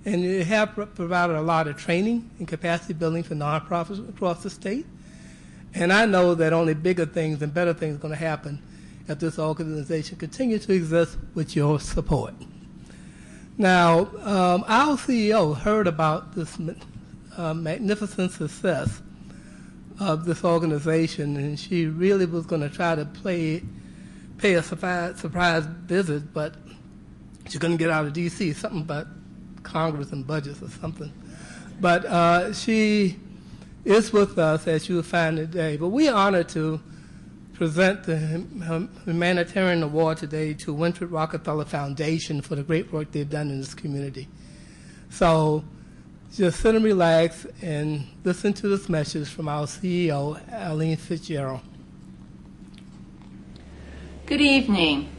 And it has provided a lot of training and capacity building for nonprofits across the state. And I know that only bigger things and better things are going to happen if this organization continues to exist with your support. Now, our CEO heard about this magnificent success of this organization, and she really was going to try to pay a surprise visit, but she couldn't get out of D.C., something about Congress and budgets or something. But she is with us, as you will find today. But we are honored to present the Humanitarian Award today to Winthrop Rockefeller Foundation for the great work they've done in this community. So just sit and relax and listen to this message from our CEO, Eileen Fitzgerald.
Good evening.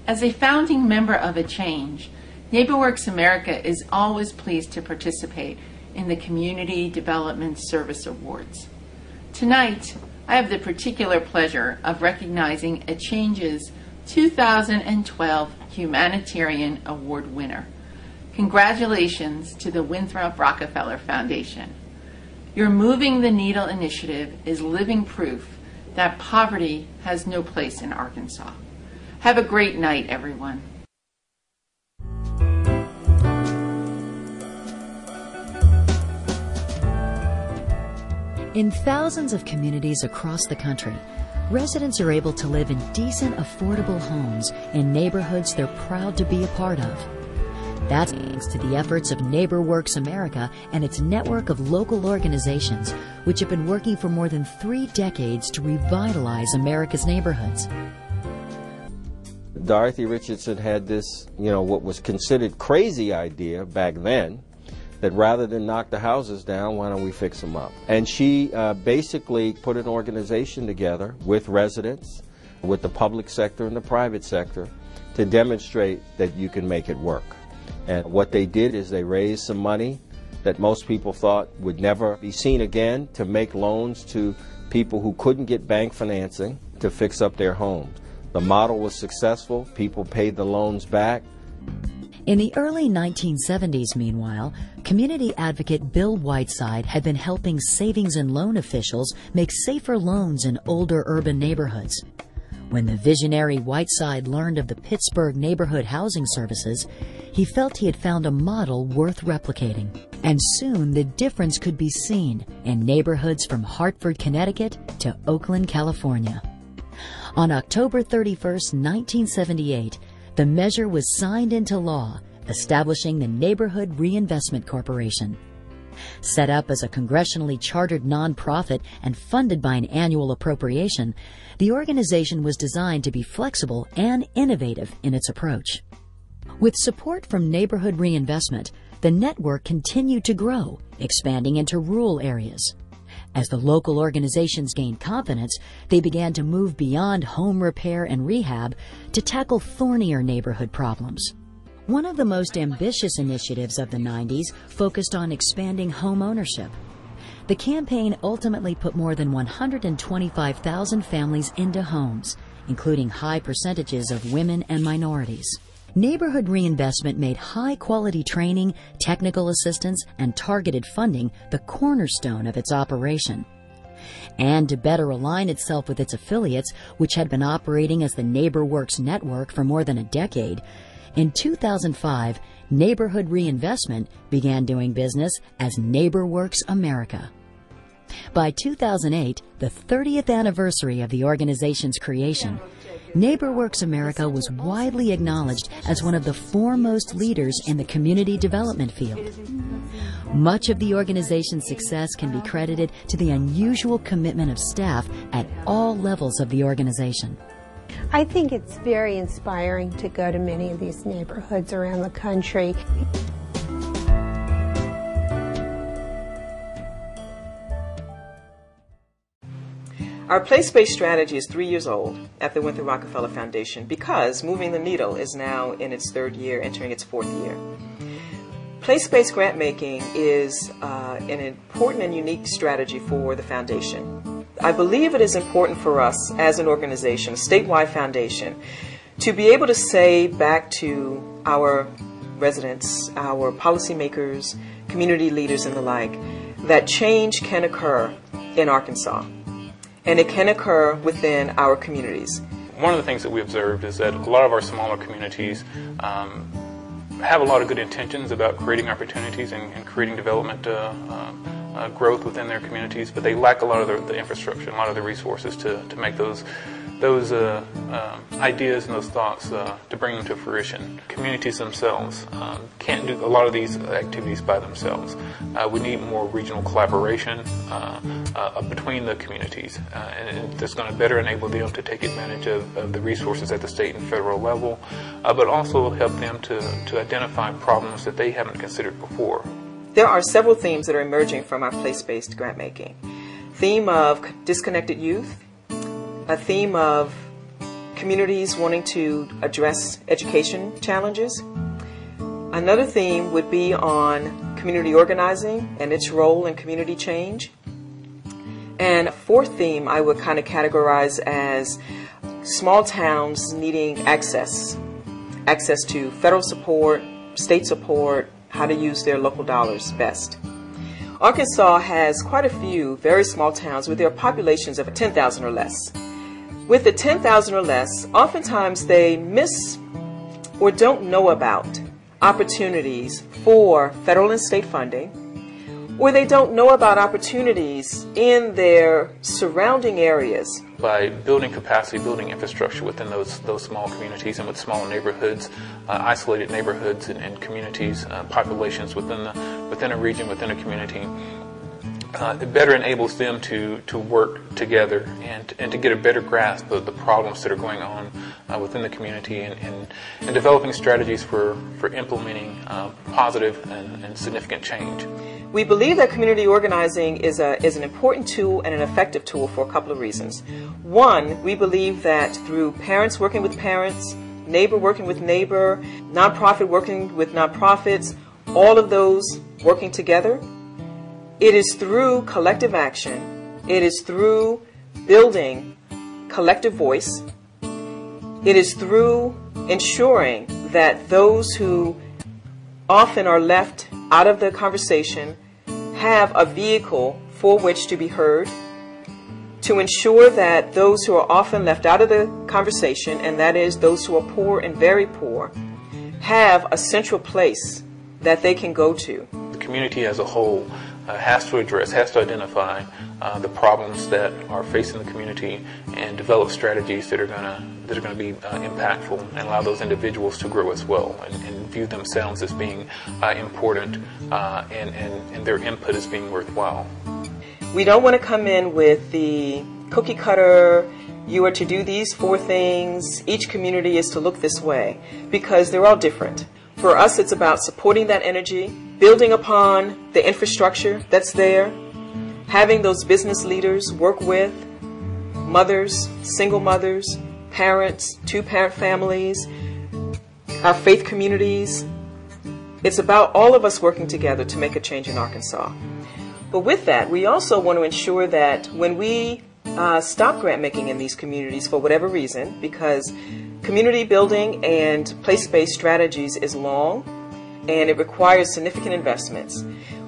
As a founding member of ACHANGE, NeighborWorks America is always pleased to participate in the Community Development Service Awards. Tonight, I have the particular pleasure of recognizing ACHANGE's 2012 Humanitarian Award winner. Congratulations to the Winthrop Rockefeller Foundation. Your Moving the Needle initiative is living proof that poverty has no place in Arkansas. Have a great night, everyone.
In thousands of communities across the country, residents are able to live in decent, affordable homes in neighborhoods they're proud to be a part of. That's thanks to the efforts of NeighborWorks America and its network of local organizations, which have been working for more than 3 decades to revitalize America's neighborhoods.
Dorothy Richardson had this, what was considered crazy idea back then, that rather than knock the houses down, why don't we fix them up? And she basically put an organization together with residents, with the public sector and the private sector, to demonstrate that you can make it work. And what they did is they raised some money that most people thought would never be seen again to make loans to people who couldn't get bank financing to fix up their homes. The model was successful. People paid the loans back.
In the early 1970s, meanwhile, community advocate Bill Whiteside had been helping savings and loan officials make safer loans in older urban neighborhoods. When the visionary Whiteside learned of the Pittsburgh Neighborhood Housing Services, he felt he had found a model worth replicating. And soon the difference could be seen in neighborhoods from Hartford, Connecticut to Oakland, California. On October 31, 1978, the measure was signed into law, establishing the Neighborhood Reinvestment Corporation. Set up as a congressionally chartered nonprofit and funded by an annual appropriation, the organization was designed to be flexible and innovative in its approach. With support from Neighborhood Reinvestment, the network continued to grow, expanding into rural areas. As the local organizations gained confidence, they began to move beyond home repair and rehab to tackle thornier neighborhood problems. One of the most ambitious initiatives of the 90s focused on expanding home ownership. The campaign ultimately put more than 125,000 families into homes, including high percentages of women and minorities. Neighborhood Reinvestment made high-quality training, technical assistance, and targeted funding the cornerstone of its operation. And to better align itself with its affiliates, which had been operating as the NeighborWorks network for more than a decade, in 2005, Neighborhood Reinvestment began doing business as NeighborWorks America. By 2008, the 30th anniversary of the organization's creation, NeighborWorks America was widely acknowledged as one of the foremost leaders in the community development field. Much of the organization's success can be credited to the unusual commitment of staff at all levels of the organization.
I think it's very inspiring to go to many of these neighborhoods around the country.
Our place-based strategy is 3 years old at the Winthrop Rockefeller Foundation because Moving the Needle is now in its 3rd year, entering its 4th year. Place-based grant making is an important and unique strategy for the foundation. I believe it is important for us as an organization, a statewide foundation, to be able to say back to our residents, our policymakers, community leaders and the like, that change can occur in Arkansas. And it can occur within our communities.
One of the things that we observed is that a lot of our smaller communities have a lot of good intentions about creating opportunities and creating development growth within their communities, but they lack a lot of the infrastructure, a lot of the resources to make those ideas and those thoughts to bring them to fruition. Communities themselves can't do a lot of these activities by themselves. We need more regional collaboration between the communities, and that's going to better enable them to take advantage of the resources at the state and federal level, but also help them to identify problems that they haven't considered before.
There are several themes that are emerging from our place-based grant making. Theme of disconnected youth, a theme of communities wanting to address education challenges. Another theme would be on community organizing and its role in community change. And a fourth theme I would kind of categorize as small towns needing access to federal support, state support, how to use their local dollars best. Arkansas has quite a few very small towns with their populations of 10,000 or less. With the 10,000 or less, oftentimes they miss or don't know about opportunities for federal and state funding, or they don't know about opportunities in their surrounding areas.
By building capacity, building infrastructure within those small communities and with smaller neighborhoods, isolated neighborhoods and communities, populations within a region, within a community, it better enables them to work together and to get a better grasp of the problems that are going on within the community and developing strategies for implementing positive and significant change.
We believe that community organizing is an important tool and an effective tool for a couple of reasons. One, we believe that through parents working with parents, neighbor working with neighbor, nonprofit working with nonprofits, all of those working together, it is through collective action, it is through building collective voice, it is through ensuring that those who often are left out of the conversation have a vehicle for which to be heard, to ensure that those who are often left out of the conversation, and that is those who are poor and very poor, have a central place that they can go to.
The community as a whole has to identify the problems that are facing the community and develop strategies that are going to be impactful and allow those individuals to grow as well and view themselves as being important and their input as being worthwhile.
We don't want to come in with the cookie cutter, you are to do these 4 things, each community is to look this way, because they're all different. For us, it's about supporting that energy, building upon the infrastructure that's there, having those business leaders work with mothers, single mothers, parents, 2-parent families, our faith communities. It's about all of us working together to make a change in Arkansas. But with that, we also want to ensure that when we stop grant making in these communities for whatever reason, because community building and place-based strategies is long and it requires significant investments,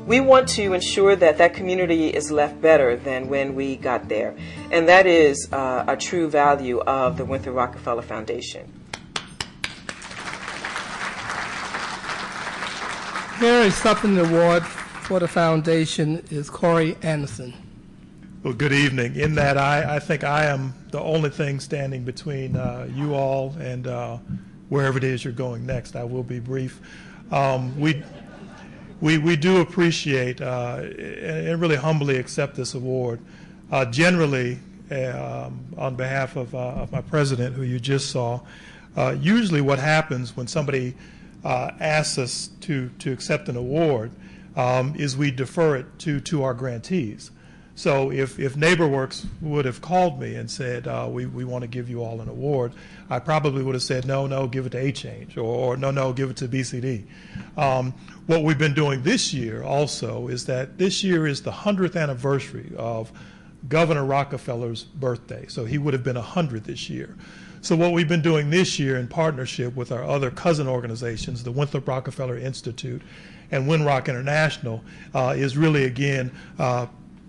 we want to ensure that that community is left better than when we got there. And that is a true value of the Winthrop Rockefeller Foundation.
Here is accepting the award for the foundation is Corey Anderson.
Well, good evening. In that, I think I am the only thing standing between you all and wherever it is you're going next. I will be brief. We do appreciate and really humbly accept this award. Generally, on behalf of my president, who you just saw, usually what happens when somebody asks us to accept an award is we defer it to our grantees. So if NeighborWorks would have called me and said, we want to give you all an award, I probably would have said, no, give it to ACHANGE, or no, give it to BCD. What we've been doing this year also is that this year is the 100th anniversary of Governor Rockefeller's birthday. So he would have been 100 this year. So what we've been doing this year in partnership with our other cousin organizations, the Winthrop Rockefeller Institute and Winrock International, is really, again,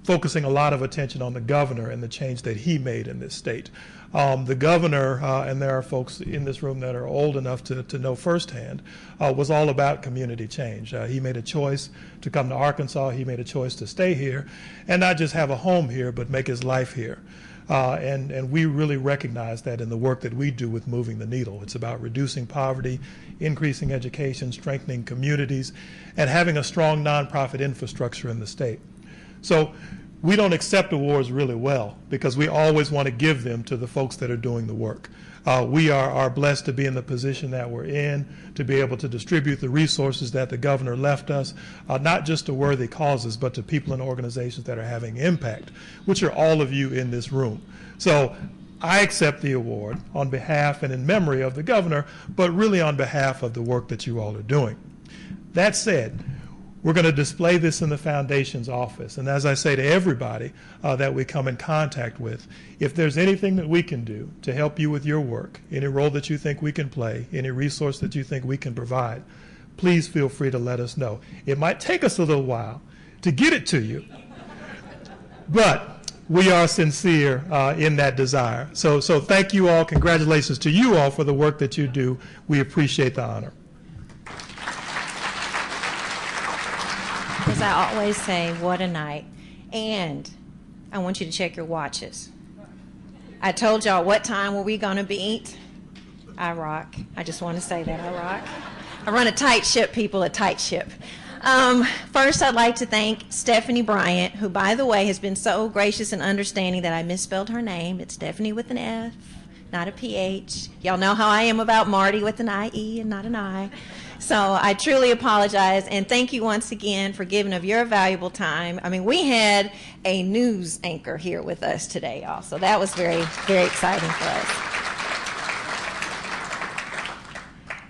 focusing a lot of attention on the governor and the change that he made in this state. The governor, and there are folks in this room that are old enough to know firsthand, was all about community change. He made a choice to come to Arkansas. He made a choice to stay here and not just have a home here, but make his life here. And we really recognize that in the work that we do with moving the needle. It's about reducing poverty, increasing education, strengthening communities, and having a strong nonprofit infrastructure in the state. So we don't accept awards really well because we always want to give them to the folks that are doing the work. We are blessed to be in the position that we're in, to be able to distribute the resources that the governor left us, not just to worthy causes, but to people and organizations that are having impact, which are all of you in this room. So I accept the award on behalf and in memory of the governor, but really on behalf of the work that you all are doing. That said, we're going to display this in the Foundation's office. And as I say to everybody that we come in contact with, if there's anything that we can do to help you with your work, any role that you think we can play, any resource that you think we can provide, please feel free to let us know. It might take us a little while to get it to you, but we are sincere in that desire. So thank you all. Congratulations to you all for the work that you do. We appreciate the honor.
As I always say, what a night. And I want you to check your watches. I told y'all what time were we going to beat. I rock. I just want to say that I rock. I run a tight ship, people, a tight ship. First, I'd like to thank Stephanie Bryant, who, by the way, has been so gracious and understanding that I misspelled her name. It's Stephanie with an F, not a PH. Y'all know how I am about Marty with an IE and not an I. So I truly apologize, and thank you once again for giving of your valuable time. I mean, we had a news anchor here with us today, y'all, so that was very, very exciting for us.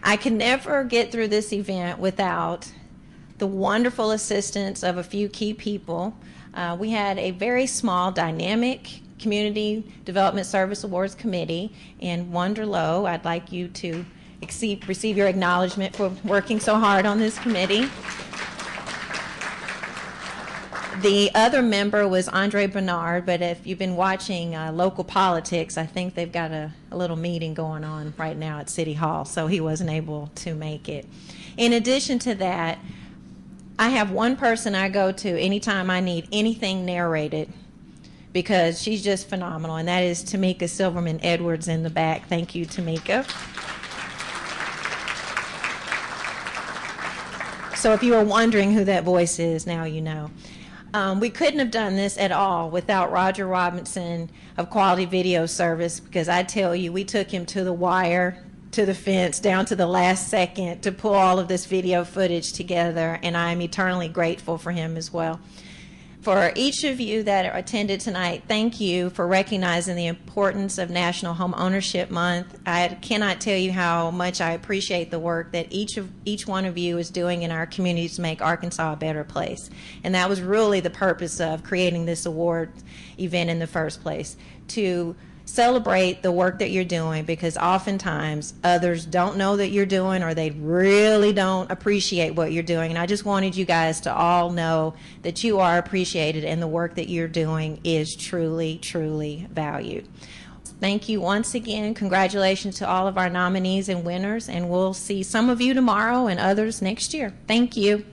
I can never get through this event without the wonderful assistance of a few key people. We had a very small, dynamic Community Development Service Awards Committee, and Wonder Lowe, I'd like you to receive your acknowledgement for working so hard on this committee. The other member was Andre Bernard, but if you've been watching local politics, I think they've got a little meeting going on right now at City Hall, so he wasn't able to make it. In addition to that, I have one person I go to anytime I need anything narrated, because she's just phenomenal, and that is Tamika Silverman Edwards in the back. Thank you, Tamika. So if you were wondering who that voice is, now you know. We couldn't have done this at all without Roger Robinson of Quality Video Service, because I tell you, we took him to the wire, to the fence, down to the last second to pull all of this video footage together, and I am eternally grateful for him as well. For each of you that attended tonight, thank you for recognizing the importance of National Home Ownership Month. I cannot tell you how much I appreciate the work that each one of you is doing in our communities to make Arkansas a better place. And that was really the purpose of creating this award event in the first place, to celebrate the work that you're doing, because oftentimes others don't know that you're doing, or they really don't appreciate what you're doing. And I just wanted you guys to all know that you are appreciated and the work that you're doing is truly, truly valued. Thank you once again. Congratulations to all of our nominees and winners, and we'll see some of you tomorrow and others next year. Thank you.